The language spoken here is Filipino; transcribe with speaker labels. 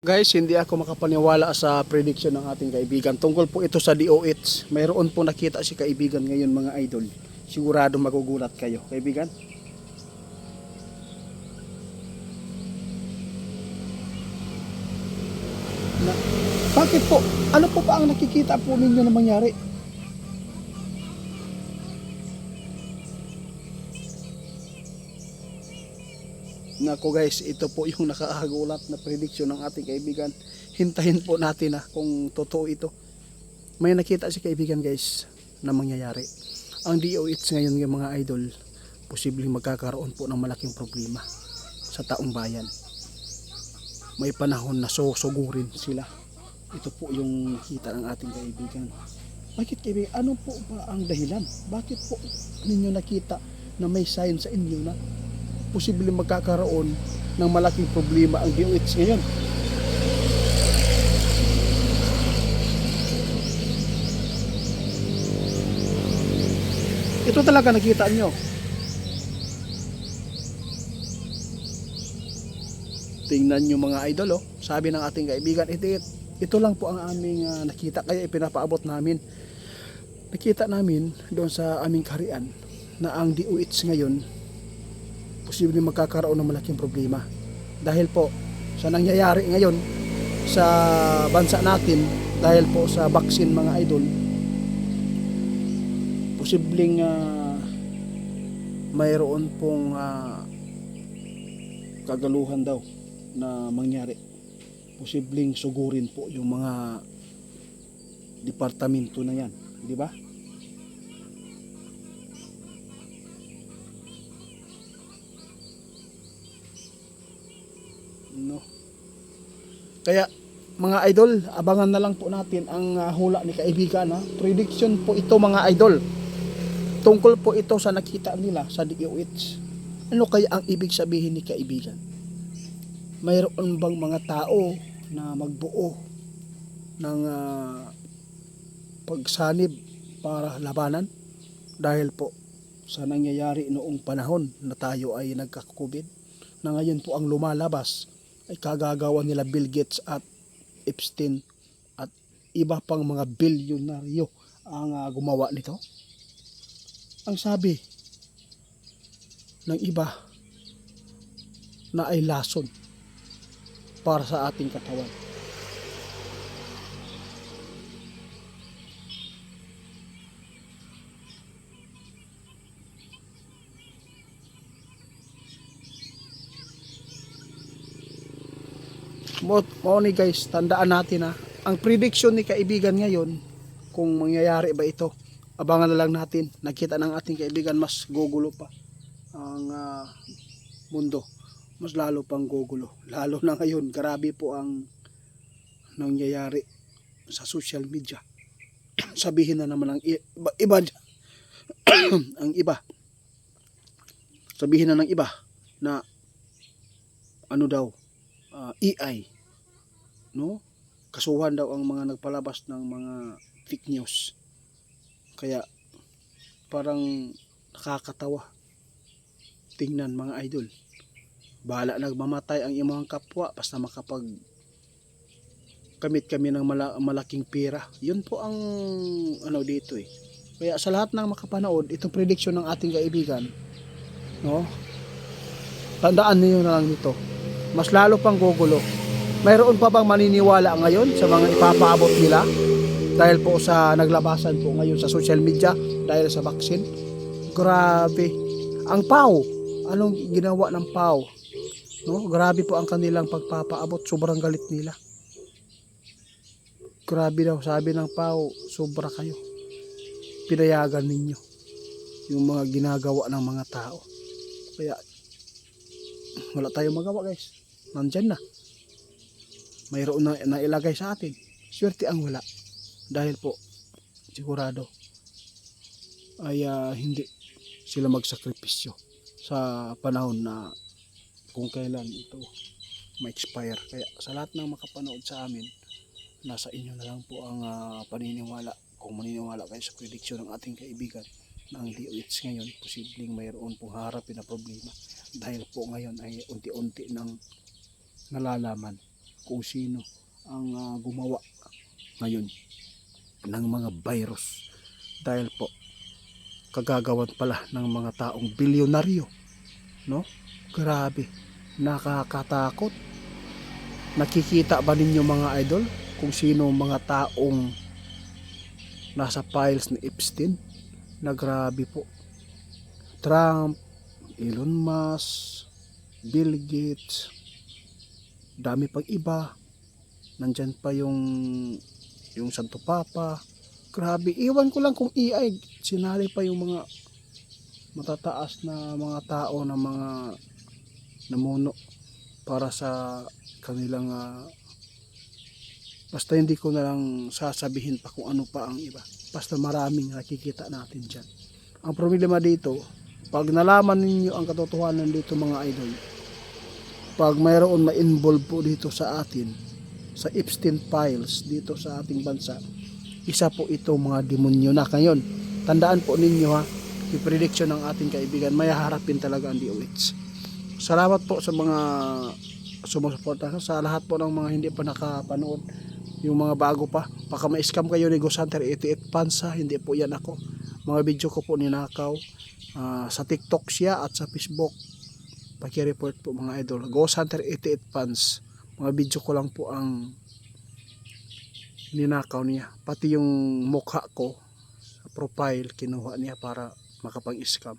Speaker 1: Guys, hindi ako makapaniwala sa prediction ng ating kaibigan. Tungkol po ito sa DOH. Mayroon po nakita si kaibigan ngayon mga idol. Sigurado magugulat kayo. Kaibigan? Na, bakit po? Ano po ba ang nakikita po ninyo na mangyari? Nako guys, ito po yung nakakagulat na prediction ng ating kaibigan. Hintayin po natin kung totoo ito. May nakita si kaibigan guys na mangyayari. Ang DOH ngayon ng mga idol, posibleng magkakaroon po ng malaking problema sa taong bayan. May panahon na susugurin sila. Ito po yung nakita ng ating kaibigan. Bakit kaibigan? Ano po ba ang dahilan? Bakit po ninyo nakita na may sign sa inyo na posibleng magkakaroon ng malaking problema ang DOH ngayon? Ito talaga nakita nyo. Tingnan nyo mga idol, sabi ng ating kaibigan, ito lang po ang aming nakita, kaya ipinapaabot namin. Nakita namin doon sa aming kaharian na ang DOH ngayon posibleng magkakaroon ng malaking problema dahil po sa nangyayari ngayon sa bansa natin, dahil po sa vaccine mga idol. Posibleng mayroon pong kagaluhan daw na mangyari. Posibleng sugurin po yung mga departamento na yan, di ba? No. Kaya mga idol, abangan na lang po natin ang hula ni kaibigan. Prediction po ito mga idol. Tungkol po ito sa nakita nila sa DOH. Ano kaya ang ibig sabihin ni kaibigan? Mayroon bang mga tao na magbuo ng pagsanib para labanan dahil po sa nangyayari noong panahon na tayo ay nagka-COVID, na ngayon po ang lumalabas ay kagagawa nila Bill Gates at Epstein at iba pang mga bilyonaryo ang gumawa nito? Ang sabi ng iba na ay lason para sa ating katawan. Mo ni guys, tandaan natin ang prediction ni kaibigan ngayon, kung mangyayari ba ito, abangan na lang natin. Nakita ng ating kaibigan, mas gugulo pa ang mundo, mas lalo pang gugulo, lalo na ngayon. Grabe po ang nangyayari sa social media. Sabihin na naman ang iba ang iba, sabihin na ng iba na ano daw, AI, no? Kasuhan daw ang mga nagpalabas ng mga fake news. Kaya parang nakakatawa tingnan mga idol. Bahala nagmamatay ang imong kapwa basta makapag kamit kami ng malaking pera. Yun po ang ano dito Kaya sa lahat ng makapanood itong prediction ng ating kaibigan, no? Tandaan niyo na lang dito. Mas lalo pang gugulo. Mayroon pa bang maniniwala ngayon sa mga ipapaabot nila dahil po sa naglabasan po ngayon sa social media dahil sa vaccine? Grabe. Ang PAO, anong ginawa ng PAO? No? Grabe po ang kanilang pagpapaabot. Sobrang galit nila. Grabe daw, sabi ng PAO, sobra kayo. Pinayagan ninyo yung mga ginagawa ng mga tao. Kaya wala tayong magawa guys. Nandyan na. Mayroon na nailagay sa atin. Swerte ang wala. Dahil po, sigurado ay hindi sila magsakripisyo sa panahon na kung kailan ito ma-expire. Kaya sa lahat ng makapanood sa amin, nasa inyo na lang po ang paniniwala. Kung maniniwala kayo sa prediction ng ating kaibigan na ang DOH ngayon, posibleng mayroon pong harapin na problema dahil po ngayon ay unti-unti nang nalalaman kung sino ang gumawa ngayon ng mga virus, dahil po kagagawan pala ng mga taong bilyonaryo, no? Grabe, nakakatakot. Nakikita ba ninyo mga idol kung sino mga taong nasa files ni Epstein? Na grabe po. Trump, Elon Musk, Bill Gates, dami pang iba. Nandyan pa yung Santo Papa. Grabe, iwan ko lang kung AI sinali pa yung mga matataas na mga tao na mga namuno para sa kanilang basta hindi ko na lang sasabihin pa kung ano pa ang iba. Basta maraming nakikita natin dyan. Ang problema dito, pag nalaman ninyo ang katotohanan dito mga idol, pag mayroon ma-involve po dito sa atin, sa Epstein files dito sa ating bansa, isa po ito mga demonyo na. Ngayon, tandaan po ninyo ha, yung prediction ng ating kaibigan, may haharapin talaga ang DOH. Salamat po sa mga sumusuporta, sa lahat po ng mga hindi pa nakapanood, yung mga bago pa, baka ma-scam kayo ni Ghost Hunter 88 Fans ha, hindi po yan ako. Mga video ko po ninakaw, sa TikTok siya at sa Facebook, paki-report po mga idol. Ghost Hunter 88 Fans, mga video ko lang po ang ninakaw niya, pati yung mukha ko sa profile kinuha niya para makapag-scam.